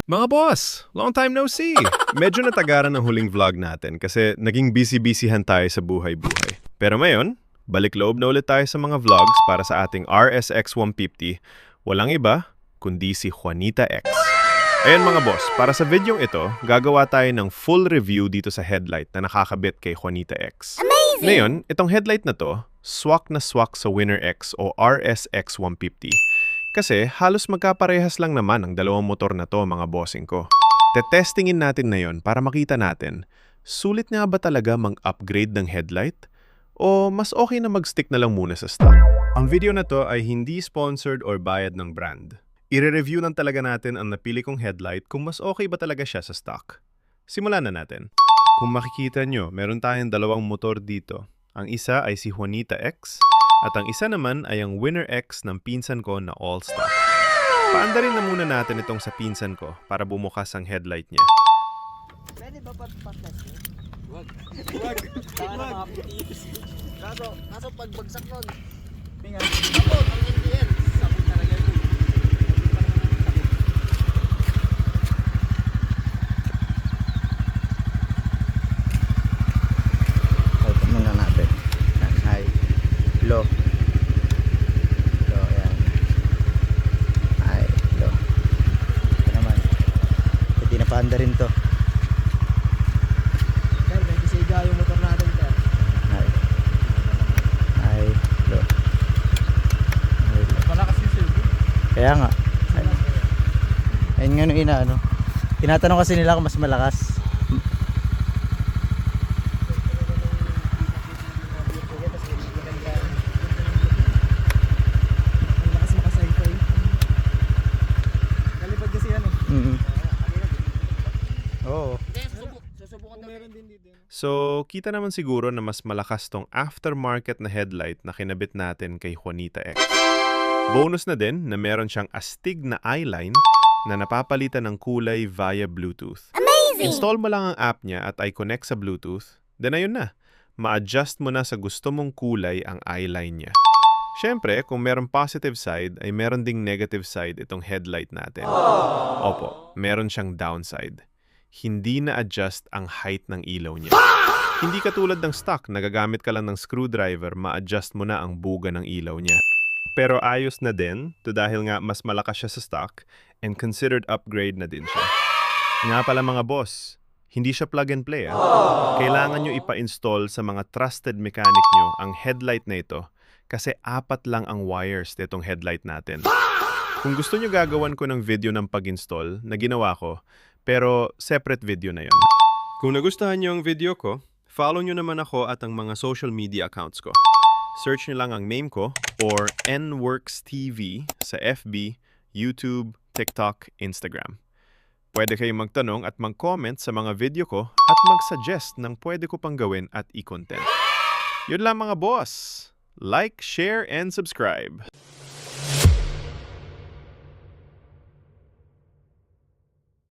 Mga boss, long time no see. Medyo natagaran ng huling vlog natin kasi naging busy-busyhan tayo sa buhay-buhay. Pero ngayon, balik loob na ulit tayo sa mga vlogs para sa ating RSX 150. Walang iba, kundi si Juanita X. Ayan mga boss, para sa videong ito, gagawa tayo ng full review dito sa headlight na nakakabit kay Juanita X. Amazing! Ngayon, itong headlight na to, swak na swak sa Winner X o RSX 150. Kasi halos magkaparehas lang naman ang dalawang motor na to mga bossing ko. Tetestingin natin na yon para makita natin, sulit nga ba talaga mag-upgrade ng headlight? O mas okay na mag-stick na lang muna sa stock? Ang video na to ay hindi sponsored or bayad ng brand. I-review lang talaga natin ang napili kong headlight kung mas okay ba talaga siya sa stock. Simulan na natin. Kung makikita nyo, meron tayong dalawang motor dito. Ang isa ay si Juanita X at ang isa naman ay ang Winner X ng pinsan ko na all stock. Paandarin na muna natin itong sa pinsan ko para bumukas ang headlight niya. Pwede ba pag-patest yun? Wag. Baka Wag. makapitiis. Kaso pagbagsak nun, Pinga. sabot ang NDL. Sabot talaga yun. Ito muna natin. Yan, high, low. Low, yan. High, low. Ito naman. Pwede na paanda rin to. Sir, may kisiga yung motor natin, sir. High. High, low. High, low. Malakas yung silbo. Kaya nga. Ayun nga nung inaano. Tinatanong kasi nila kung mas malakas. Ang lakas makasayfay. Kalipad kasi yan eh. Oo. Susubukan daw. Meron din dito. So, kita naman siguro na mas malakas tong aftermarket na headlight na kinabit natin kay Juanita X. Bonus na din na meron siyang astig na eyeline na napapalitan ng kulay via Bluetooth. Amazing! Install mo lang ang app niya at i-connect sa Bluetooth, then ayun na. Ma-adjust mo na sa gusto mong kulay ang eyeline niya. Siyempre, kung meron positive side, ay meron ding negative side itong headlight natin. Opo, meron siyang downside. Hindi na-adjust ang height ng ilaw niya. Hindi katulad ng stock, nagagamit ka lang ng screwdriver, ma-adjust mo na ang buga ng ilaw niya. Pero ayos na din, to dahil nga mas malakas siya sa stock, and considered upgrade na din siya. Nga pala mga boss, hindi siya plug and play. Kailangan nyo ipa-install sa mga trusted mechanic nyo ang headlight na ito kasi 4 lang ang wires nitong headlight natin. Kung gusto nyo gagawan ko ng video ng pag-install na ginawa ko, pero separate video na yon. Kung nagustuhan nyo ang video ko, follow nyo naman ako at ang mga social media accounts ko. Search nyo lang ang name ko or NWorks TV sa FB, YouTube, TikTok, Instagram. Pwede kayong magtanong at mag-comment sa mga video ko at mag-suggest ng pwede ko pang gawin at i-content. Yun lang mga boss. Like, share, and subscribe.